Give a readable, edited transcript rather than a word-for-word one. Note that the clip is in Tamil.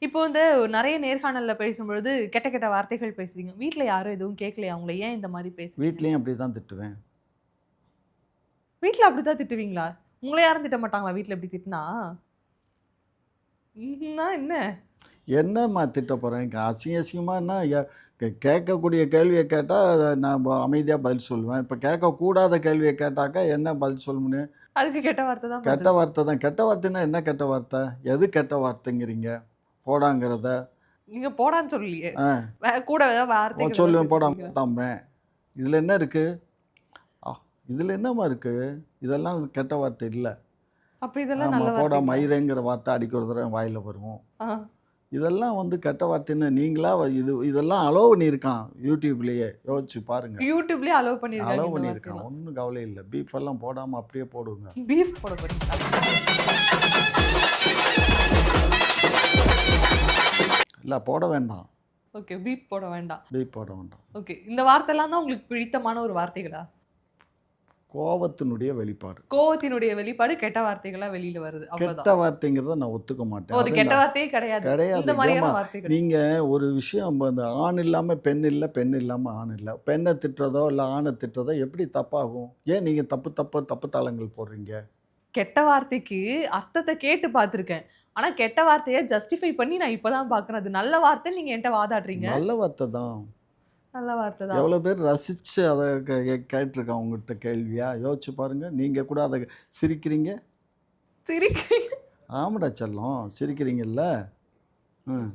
இப்போ நெறைய நேர்காணல்ல பேசும்பொழுது கெட்ட கெட்ட வார்த்தைகள் பேசுறீங்க. வீட்ல யாரும் எதுவும் கேட்கலையா? உங்கள ஏன் இந்த மாரி பேசுறீங்கன்னு? வீட்லயும் அப்படி தான் திட்டுவேன். வீட்ல அப்படித்தான் திட்டுவீங்களா? உங்கள யாரும் திட்ட மாட்டாங்களா வீட்ல இப்படி திட்டுனா? ம்ஹ்ம்னா என்ன? என்னம்மா திட்ட போறேன்? அசிங்க அசிங்கமான்னா கேட்கக்கூடிய கேள்விய கேட்டா நான் அமைதியா பதில் சொல்லுவேன். இப்ப கேட்கக்கூடாத கேள்விய கேட்டாக்கா என்ன பதில் சொல்ல முடியும்? அதுக்கு கெட்ட வார்த்தை தான் கெட்ட பதில். வார்த்தை தான். கெட்ட வார்த்தைன்னா என்ன கெட்ட வார்த்தை? எது கெட்ட வார்த்தைங்கிறீங்க? போடாங்கிறத? நீங்க போடான்னு சொல்லலையே. ஆ கூட ஏதாவது வார்த்தைகள் ஏதாவது சொல்லுவேன் போடா சேர்த்துருக்கீங்களா? மாட்டாம்பேன். இதுல என்ன இருக்கு? அ இதுல என்னம்மா இருக்கு? இதெல்லாம் கெட்ட வார்த்தை இல்ல. அப்ப இதெல்லாம் ஆமா நல்ல போடா வார்த்தைகளா? மயிரேங்கிற வார்த்தை அடிக்க ஒரு தடவ வாயில வரும். ஆ. இதெல்லாம் கெட்ட வார்த்தைன்னு நீங்களா இதெல்லாம் அலோவ் பண்ணியிருக்கான் யூடியூப்லயே. யோசிச்சு பாருங்க. YouTubeலயே அலோவ் பண்ணியிருக்காங்க அலோவ் இந்த பண்ணியிருக்கான். வார்த்தையெல்லாம். ஒண்ணும் கவலை இல்ல. பீஃப் எல்லாம் போடாம அப்படியே போடுங்க. பீஃப் போட போறீங்களா? இல்ல போட வேண்டாம். ஓகே. பீப் போட வேண்டாம். பீஃப் போட வேண்டாம். ஓகே. இந்த வார்த்தைலாம் தான் உங்களுக்கு பிடித்தமான ஒரு வார்த்தைகளா? கோவத்தினுடைய வெளிப்பாடு. கோவத்தினுடைய வெளிப்பாடு கெட்ட வார்த்தைகளா வெளியில வருது. கெட்ட அவ்வளோதான். வார்த்தைங்கிறத நான் ஒத்துக்க மாட்டேன். அது கெட்ட வார்த்தையே கிடையாது. கிடையாது. இந்த ஏம்மா மாதிரியான வார்த்தைகள். நீங்க ஒரு விஷயம் அந்த ஆண் இல்லாம பெண் இல்ல, பெண் இல்லாம ஆண் இல்ல. பெண்ண திட்டுறதோ, இல்ல ஆண திட்டுறதோ எப்படி தப்பாகும்? ஏன் நீங்க தப்பு தாளங்கள் போடுறீங்க? கெட்ட வார்த்தைக்கு அர்த்தத்த கேட்டு பார்த்துருக்கேன். ஆனா கெட்ட வார்த்தைய ஜஸ்டிஃபை பண்ணி நான் இப்ப தான் பார்க்குறேன். அது நல்ல வார்த்தைன்னு நீங்க என்ட்ட வாதாடுறீங்க. நல்ல வார்த்தை தான். நல்ல வார்த்தை தான். எவ்வளோ பேர் ரசிச்சு அத கேட்டுருக்கான் உங்ககிட்ட கேள்வியா? யோசிச்சு பாருங்க. நீங்க கூட அத சிரிக்கிறீங்க. சிரிக்கிறீங்க. ஆமாடா செல்லம். சிரிக்கிறீங்கல்ல? ம்.